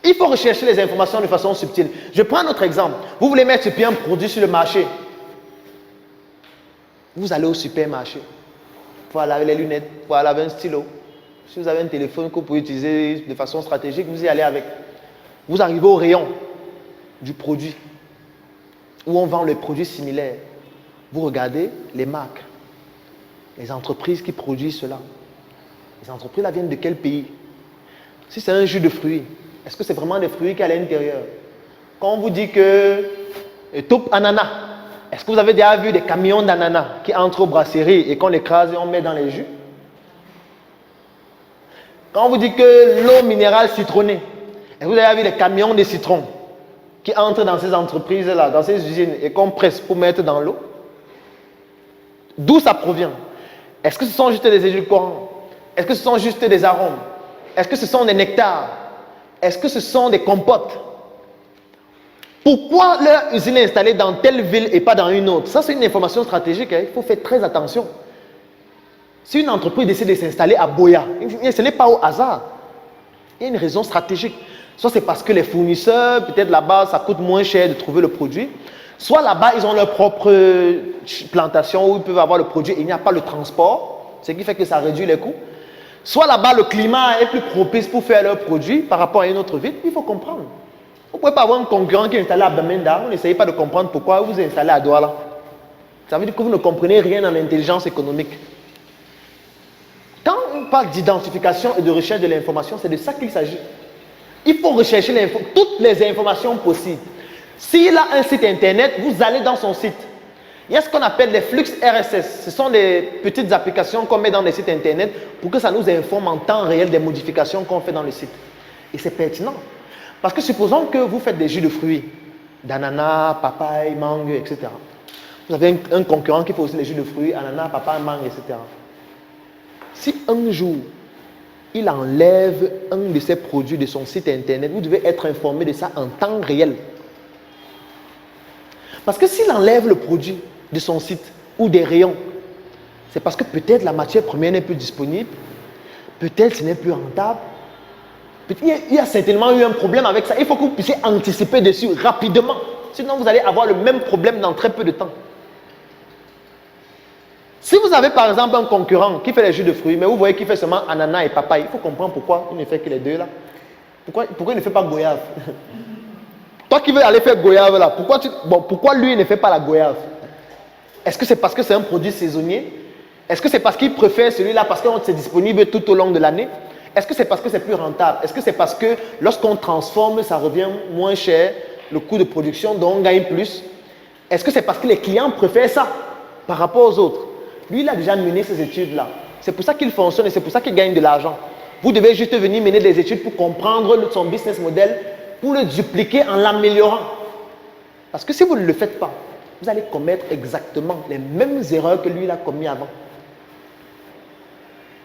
Il faut rechercher les informations de façon subtile. Je prends un autre exemple. Vous voulez mettre ce pied un produit sur le marché. Vous allez au supermarché. Pour aller laver les lunettes, pour aller laver un stylo. Si vous avez un téléphone que vous pouvez utiliser de façon stratégique, vous y allez avec. Vous arrivez au rayon du produit où on vend les produits similaires. Vous regardez les marques, les entreprises qui produisent cela. Les entreprises là viennent de quel pays? Si c'est un jus de fruits, est-ce que c'est vraiment des fruits qu'il y a à l'intérieur? Quand on vous dit que top ananas, est-ce que vous avez déjà vu des camions d'ananas qui entrent aux brasseries et qu'on l'écrase et on met dans les jus? Quand on vous dit que l'eau minérale citronnée, est-ce que vous avez vu des camions de citron qui entrent dans ces entreprises-là, dans ces usines et qu'on presse pour mettre dans l'eau? D'où ça provient? Est-ce que ce sont juste des édulcorants? Est-ce que ce sont juste des arômes? Est-ce que ce sont des nectars? Est-ce que ce sont des compotes? Pourquoi leur usine est installée dans telle ville et pas dans une autre? Ça, c'est une information stratégique. Il faut faire très attention. Si une entreprise décide de s'installer à Boya, ce n'est pas au hasard. Il y a une raison stratégique. Soit c'est parce que les fournisseurs, peut-être là-bas, ça coûte moins cher de trouver le produit. Soit là-bas, ils ont leur propre plantation où ils peuvent avoir le produit et il n'y a pas le transport, ce qui fait que ça réduit les coûts. Soit là-bas, le climat est plus propice pour faire leurs produits par rapport à une autre ville. Il faut comprendre. Vous ne pouvez pas avoir un concurrent qui est installé à Bamenda. Vous n'essayez pas de comprendre pourquoi vous êtes installé à Douala. Ça veut dire que vous ne comprenez rien dans l'intelligence économique. Quand on parle d'identification et de recherche de l'information, c'est de ça qu'il s'agit. Il faut rechercher toutes les informations possibles. S'il a un site internet, vous allez dans son site. Il y a ce qu'on appelle les flux RSS. Ce sont des petites applications qu'on met dans les sites internet pour que ça nous informe en temps réel des modifications qu'on fait dans le site. Et c'est pertinent. Parce que supposons que vous faites des jus de fruits, d'ananas, papaye, mangue, etc. Vous avez un concurrent qui fait aussi les jus de fruits, ananas, papaye, mangue, etc. Si un jour, il enlève un de ces produits de son site internet, vous devez être informé de ça en temps réel. Parce que s'il enlève le produit de son site ou des rayons, c'est parce que peut-être la matière première n'est plus disponible, peut-être ce n'est plus rentable, il y a certainement eu un problème avec ça. Il faut que vous puissiez anticiper dessus rapidement. Sinon, vous allez avoir le même problème dans très peu de temps. Si vous avez par exemple un concurrent qui fait les jus de fruits, mais vous voyez qu'il fait seulement ananas et papaye, il faut comprendre pourquoi il ne fait que les deux là. Pourquoi il ne fait pas goyave? Toi qui veux aller faire goyave là, pourquoi lui il ne fait pas la goyave? Est-ce que c'est parce que c'est un produit saisonnier? Est-ce que c'est parce qu'il préfère celui-là parce que c'est disponible tout au long de l'année? Est-ce que c'est parce que c'est plus rentable? Est-ce que c'est parce que lorsqu'on transforme, ça revient moins cher, le coût de production, donc on gagne plus? Est-ce que c'est parce que les clients préfèrent ça par rapport aux autres? Lui, il a déjà mené ces études-là. C'est pour ça qu'il fonctionne et c'est pour ça qu'il gagne de l'argent. Vous devez juste venir mener des études pour comprendre son business model, pour le dupliquer en l'améliorant. Parce que si vous ne le faites pas, vous allez commettre exactement les mêmes erreurs que lui, il a commis avant.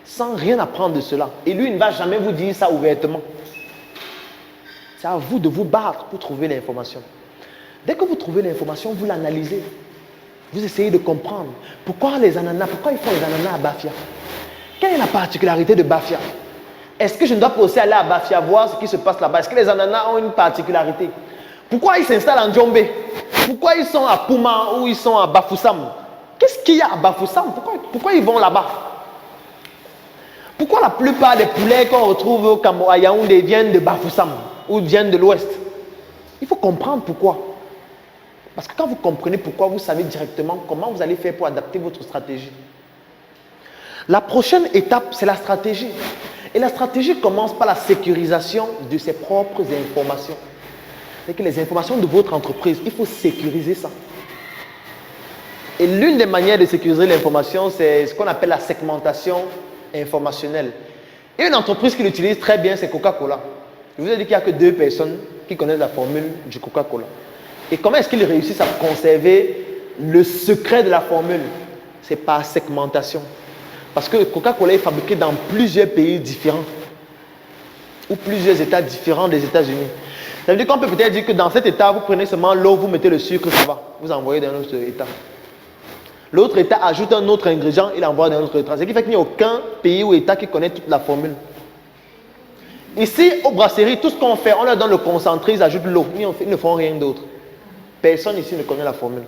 Sans rien apprendre de cela. Et lui, il ne va jamais vous dire ça ouvertement. C'est à vous de vous battre pour trouver l'information. Dès que vous trouvez l'information, vous l'analysez. Vous essayez de comprendre. Pourquoi les ananas? Pourquoi ils font les ananas à Bafia? Quelle est la particularité de Bafia? Est-ce que je ne dois pas aussi aller à Bafia voir ce qui se passe là-bas? Est-ce que les ananas ont une particularité? Pourquoi ils s'installent en Djombe? Pourquoi ils sont à Pouma ou ils sont à Bafoussam? Qu'est-ce qu'il y a à Bafoussam? Pourquoi ils vont là-bas? Pourquoi la plupart des poulets qu'on retrouve au Cameroun, à Yaoundé viennent de Bafoussam ou viennent de l'Ouest? Il faut comprendre pourquoi. Parce que quand vous comprenez pourquoi, vous savez directement comment vous allez faire pour adapter votre stratégie. La prochaine étape, c'est la stratégie. Et la stratégie commence par la sécurisation de ses propres informations. C'est que les informations de votre entreprise, il faut sécuriser ça. Et l'une des manières de sécuriser l'information, c'est ce qu'on appelle la segmentation informationnelle. Et une entreprise qui l'utilise très bien, c'est Coca-Cola. Je vous ai dit qu'il n'y a que 2 personnes qui connaissent la formule du Coca-Cola. Et comment est-ce qu'ils réussissent à conserver le secret de la formule? C'est par segmentation. Parce que Coca-Cola est fabriqué dans plusieurs pays différents ou plusieurs États différents des États-Unis. Ça veut dire qu'on peut peut-être dire que dans cet État, vous prenez seulement l'eau, vous mettez le sucre, ça va. Vous envoyez dans un autre État. L'autre État ajoute un autre ingrédient, il envoie dans un autre État. Ce qui fait qu'il n'y a aucun pays ou État qui connaît toute la formule. Ici, aux brasseries, tout ce qu'on fait, on leur donne le concentré, ils ajoutent l'eau. Ils ne font rien d'autre. Personne ici ne connaît la formule.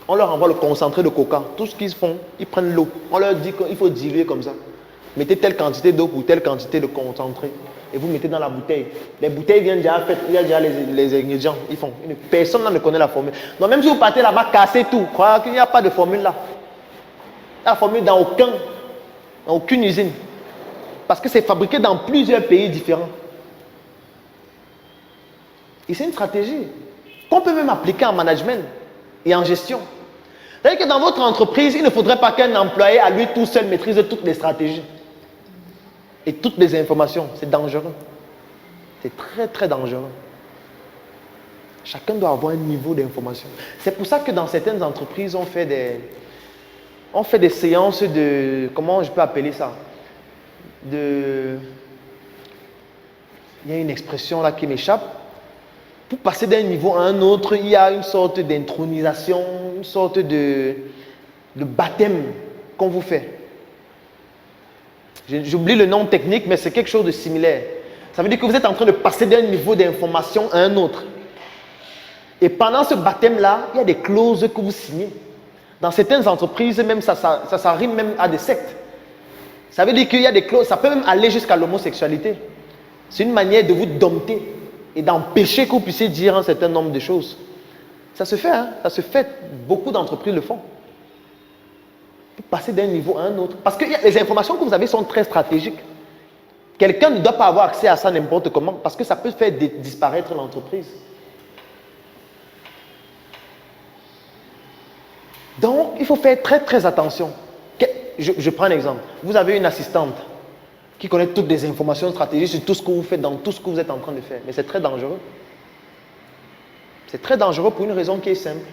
On leur envoie le concentré de coca. Tout ce qu'ils font, ils prennent l'eau. On leur dit qu'il faut diluer comme ça. Mettez telle quantité d'eau pour telle quantité de concentré. Et vous mettez dans la bouteille. Les bouteilles viennent déjà faites, il y a déjà les ingrédients. Ils font. Personne ne connaît la formule. Donc même si vous partez là-bas, cassez tout. Croyez qu'il n'y a pas de formule là. Il y a la formule dans aucune usine. Parce que c'est fabriqué dans plusieurs pays différents. Et c'est une stratégie qu'on peut même appliquer en management et en gestion. C'est-à-dire que dans votre entreprise, il ne faudrait pas qu'un employé à lui tout seul maîtrise toutes les stratégies et toutes les informations. C'est dangereux. C'est très très dangereux. Chacun doit avoir un niveau d'information. C'est pour ça que dans certaines entreprises, on fait des séances de... Comment je peux appeler ça? Il y a une expression là qui m'échappe. Pour passer d'un niveau à un autre, il y a une sorte d'intronisation, une sorte de baptême qu'on vous fait. J'oublie le nom technique, mais c'est quelque chose de similaire. Ça veut dire que vous êtes en train de passer d'un niveau d'information à un autre. Et pendant ce baptême-là, il y a des clauses que vous signez. Dans certaines entreprises, même ça rime même à des sectes. Ça veut dire qu'il y a des clauses, ça peut même aller jusqu'à l'homosexualité. C'est une manière de vous dompter et d'empêcher que vous puissiez dire un certain nombre de choses. Ça se fait, hein? Ça se fait. Beaucoup d'entreprises le font. Pour passer d'un niveau à un autre. Parce que les informations que vous avez sont très stratégiques. Quelqu'un ne doit pas avoir accès à ça n'importe comment, parce que ça peut faire disparaître l'entreprise. Donc, il faut faire très très attention. Je prends un exemple. Vous avez une assistante qui connaît toutes les informations stratégiques sur tout ce que vous faites, dans tout ce que vous êtes en train de faire. Mais c'est très dangereux. C'est très dangereux pour une raison qui est simple.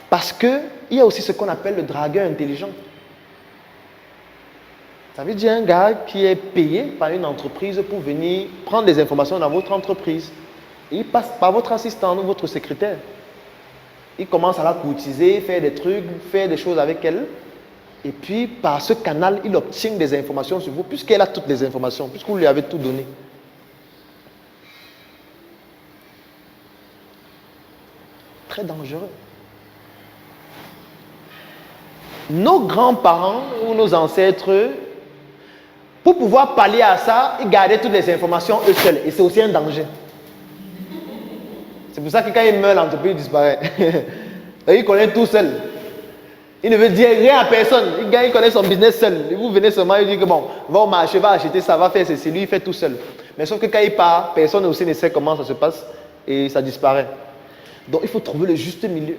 Parce qu'il y a aussi ce qu'on appelle le dragueur intelligent. Ça veut dire un gars qui est payé par une entreprise pour venir prendre des informations dans votre entreprise. Et il passe par votre assistant ou votre secrétaire. Il commence à la courtiser, faire des trucs, faire des choses avec elle. Et puis, par ce canal, il obtient des informations sur vous, puisqu'elle a toutes les informations, puisque vous lui avez tout donné. Très dangereux. Nos grands-parents ou nos ancêtres, pour pouvoir pallier à ça, ils gardaient toutes les informations eux seuls. Et c'est aussi un danger. C'est pour ça que quand ils meurent, l'entreprise disparaît. Et il connaît tout seul. Il ne veut dire rien à personne. Il connaît son business seul. Et vous venez seulement, il dit que bon, va au marché, va acheter ça, va faire ceci. Lui, il fait tout seul. Mais sauf que quand il part, personne aussi ne sait comment ça se passe et ça disparaît. Donc il faut trouver le juste milieu.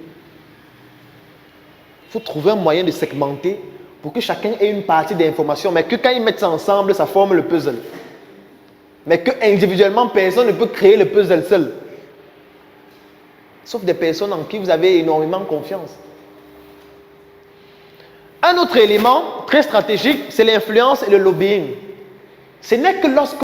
Il faut trouver un moyen de segmenter pour que chacun ait une partie d'information, mais que quand ils mettent ça ensemble, ça forme le puzzle. Mais que individuellement, personne ne peut créer le puzzle seul. Sauf des personnes en qui vous avez énormément confiance. Un autre élément très stratégique, c'est l'influence et le lobbying. Ce n'est que lorsque